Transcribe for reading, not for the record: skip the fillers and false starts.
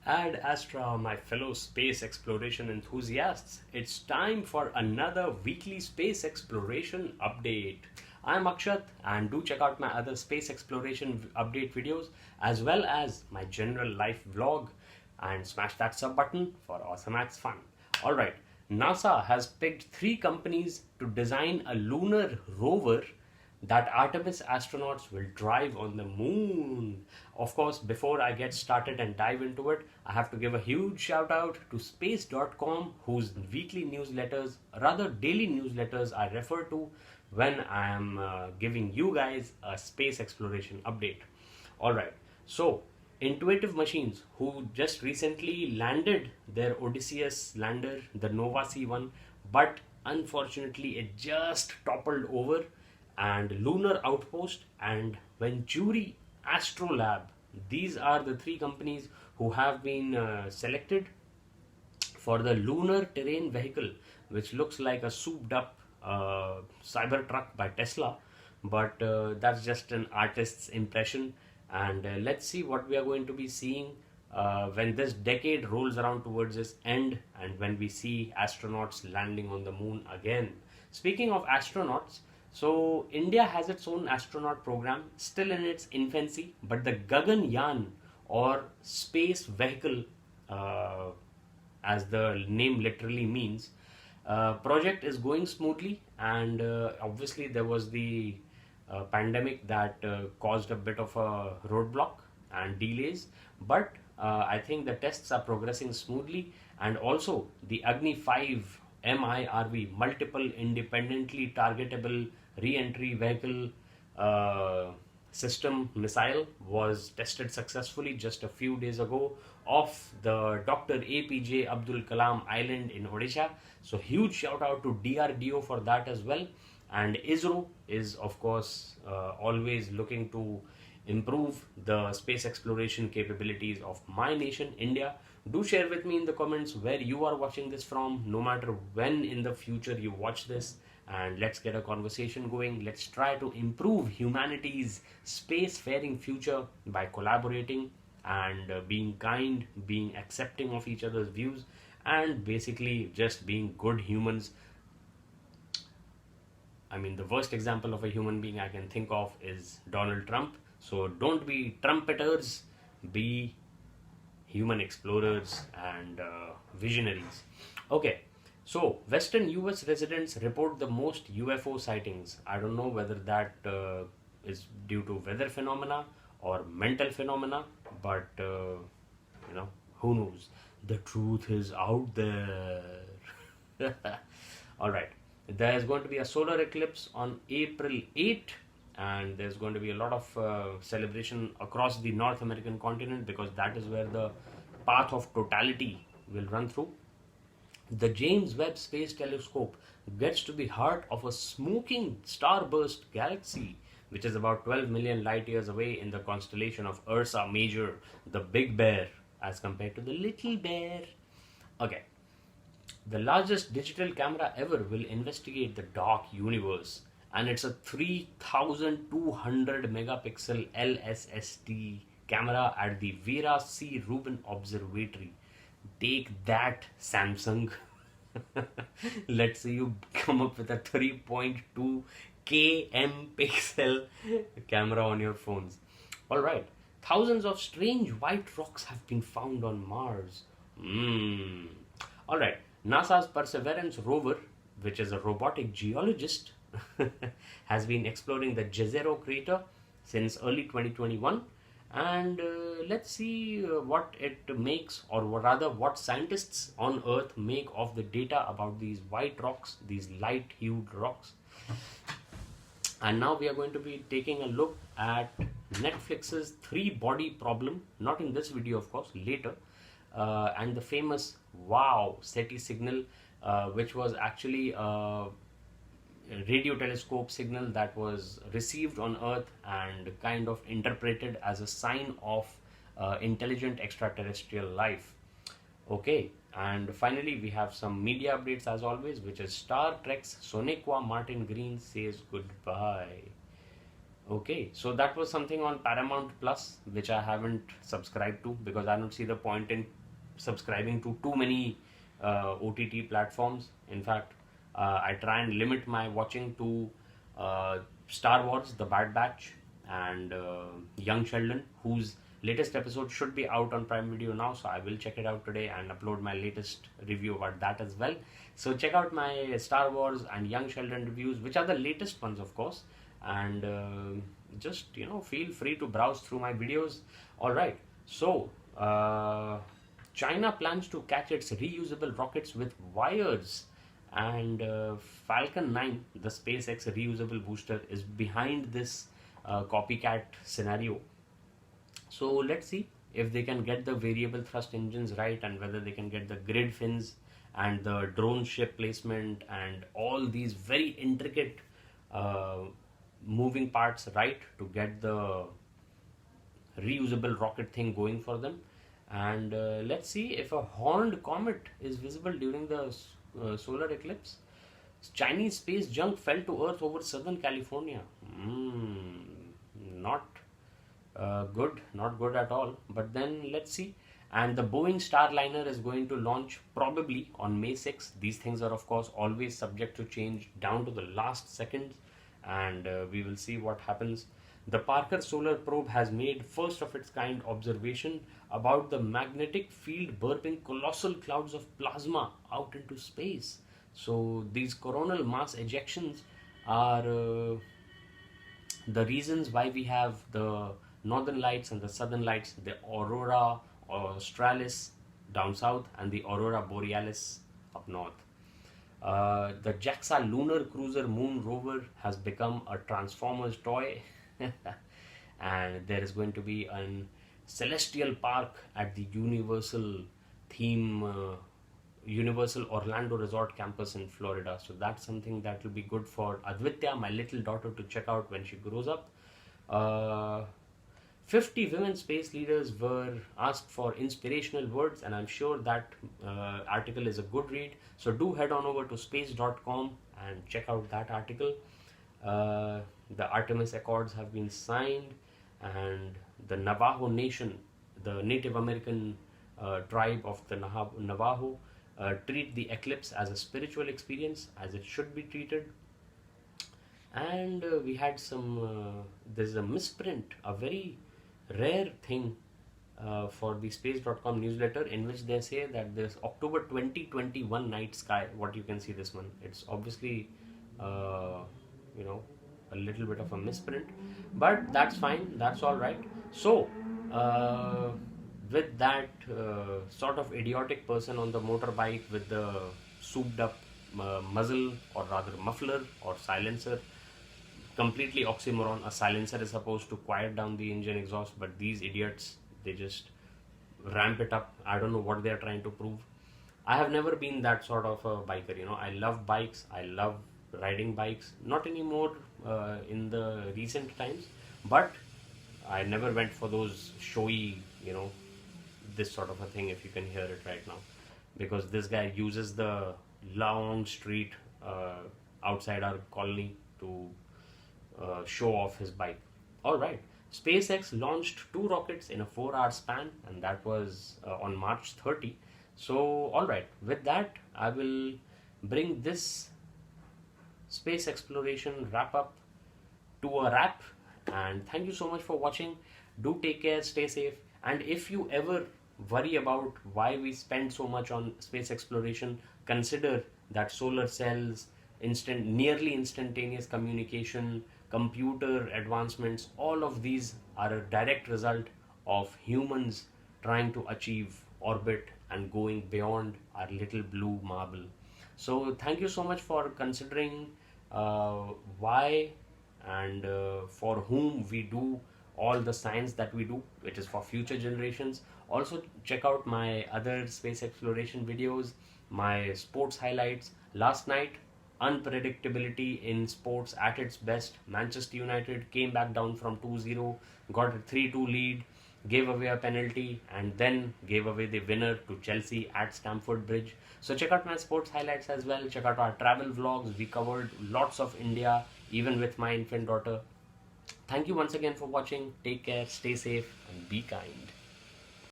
Ad Astra, my fellow space exploration enthusiasts. It's time for another weekly space exploration update. I'm Akshat, and do check out my other space exploration update videos as well as my general life vlog and smash that sub button for awesome acts fun. Alright, NASA has picked three companies to design a lunar rover that Artemis astronauts will drive on the moon. Of course, before I get started and dive into it, I have to give a huge shout out to space.com, whose weekly newsletters, rather daily newsletters, I refer to when I am giving you guys a space exploration update. Alright, so Intuitive Machines, who just recently landed their Odysseus lander, the Nova C1, but unfortunately it just toppled over, and Lunar Outpost and Venturi Astrolab. These are the three companies who have been selected for the lunar terrain vehicle, which looks like a souped up Cybertruck by Tesla, but that's just an artist's impression. And let's see what we are going to be seeing when this decade rolls around towards its end and when we see astronauts landing on the moon again. Speaking of astronauts, so India has its own astronaut program, still in its infancy, but the Gaganyaan, or space vehicle, uh, as the name literally means, project is going smoothly. And obviously there was the pandemic that caused a bit of a roadblock and delays, but I think the tests are progressing smoothly. And also the Agni 5 MIRV, multiple independently targetable re-entry vehicle system missile, was tested successfully just a few days ago off the Dr. APJ Abdul Kalam Island in Odisha. So huge shout out to DRDO for that as well. And ISRO is of course always looking to improve the space exploration capabilities of my nation, India. Do share with me in the comments where you are watching this from, no matter when in the future you watch this, and let's get a conversation going. Let's try to improve humanity's spacefaring future by collaborating and being kind, being accepting of each other's views, and basically just being good humans. I mean, the worst example of a human being I can think of is Donald Trump. So don't be trumpeters, be human explorers and visionaries. Okay, so Western US residents report the most UFO sightings. I don't know whether that is due to weather phenomena or mental phenomena, but who knows? The truth is out there. All right. There's going to be a solar eclipse on April 8th, and there's going to be a lot of celebration across the North American continent because that is where the path of totality will run through. The James Webb Space Telescope gets to the heart of a smoking starburst galaxy, which is about 12 million light years away in the constellation of Ursa Major, the Big Bear, as compared to the Little Bear. Okay. The largest digital camera ever will investigate the dark universe, and it's a 3200 megapixel LSSD camera at the Vera C. Rubin Observatory. Take that, Samsung. Let's see you come up with a 3.2 km pixel camera on your phones. Alright, thousands of strange white rocks have been found on Mars. Alright, NASA's Perseverance rover, which is a robotic geologist, has been exploring the Jezero crater since early 2021. And let's see what it makes, or rather what scientists on Earth make of the data about these white rocks, these light-hued rocks. And now we are going to be taking a look at Netflix's three-body problem, not in this video of course, later, and the famous WOW SETI signal, which was actually a radio telescope signal that was received on Earth and kind of interpreted as a sign of intelligent extraterrestrial life. Okay, and finally we have some media updates as always, which is Star Trek's Sonequa Martin Green says goodbye. Okay, so that was something on Paramount Plus, which I haven't subscribed to because I don't see the point in subscribing to too many OTT platforms. In fact, I try and limit my watching to Star Wars: The Bad Batch and Young Sheldon, whose latest episode should be out on Prime Video now. So I will check it out today and upload my latest review about that as well. So check out my Star Wars and Young Sheldon reviews, which are the latest ones, of course, and just feel free to browse through my videos. All right, so China plans to catch its reusable rockets with wires, and Falcon 9, the SpaceX reusable booster, is behind this copycat scenario. So let's see if they can get the variable thrust engines right, and whether they can get the grid fins and the drone ship placement and all these very intricate uh, moving parts right to get the reusable rocket thing going for them. And let's see if a horned comet is visible during the solar eclipse. Chinese space junk fell to Earth over Southern California. Not good, not good at all. But then let's see. And the Boeing Starliner is going to launch probably on May 6th. These things are, of course, always subject to change down to the last second, and we will see what happens. The Parker Solar Probe has made first of its kind observation about the magnetic field burping colossal clouds of plasma out into space. So these coronal mass ejections are the reasons why we have the northern lights and the southern lights, the aurora australis down south and the aurora borealis up north. The JAXA lunar cruiser moon rover has become a Transformers toy, and there is going to be an celestial park at the Universal theme Universal Orlando Resort campus in Florida. So that's something that will be good for Advitya, my little daughter, to check out when she grows up. 50 women space leaders were asked for inspirational words, and I'm sure that article is a good read. So do head on over to space.com and check out that article. The Artemis Accords have been signed, and the Navajo Nation, the Native American tribe of the Navajo, treat the eclipse as a spiritual experience, as it should be treated. And we had some, there's a misprint, a very rare thing for the space.com newsletter, in which they say that this October 2021 night sky, what you can see this one, it's obviously a little bit of a misprint, but that's fine, that's all right. So with that sort of idiotic person on the motorbike with the souped up muzzle, or rather muffler or silencer, completely oxymoron. A silencer is supposed to quiet down the engine exhaust, but these idiots, they just ramp it up. I don't know what they are trying to prove. I have never been that sort of a biker. I love bikes, I love riding bikes, not anymore in the recent times, but I never went for those showy, this sort of a thing, if you can hear it right now, because this guy uses the long street outside our colony to show off his bike. All right, SpaceX launched 2 rockets in a 4-hour span, and that was on March 30. So, all right, with that, I will bring this space exploration wrap up to a wrap. And thank you so much for watching. Do take care, stay safe, and if you ever worry about why we spend so much on space exploration, consider that solar cells, nearly instantaneous communication, computer advancements, all of these are a direct result of humans trying to achieve orbit and going beyond our little blue marble. So thank you so much for considering why and for whom we do all the science that we do. It is for future generations. Also check out my other space exploration videos, my sports highlights. Last night, unpredictability in sports at its best. Manchester United came back down from 2-0, got a 3-2 lead, gave away a penalty, and then gave away the winner to Chelsea at Stamford Bridge. So check out my sports highlights as well. Check out our travel vlogs. We covered lots of India, even with my infant daughter. Thank you once again for watching. Take care, stay safe, and be kind.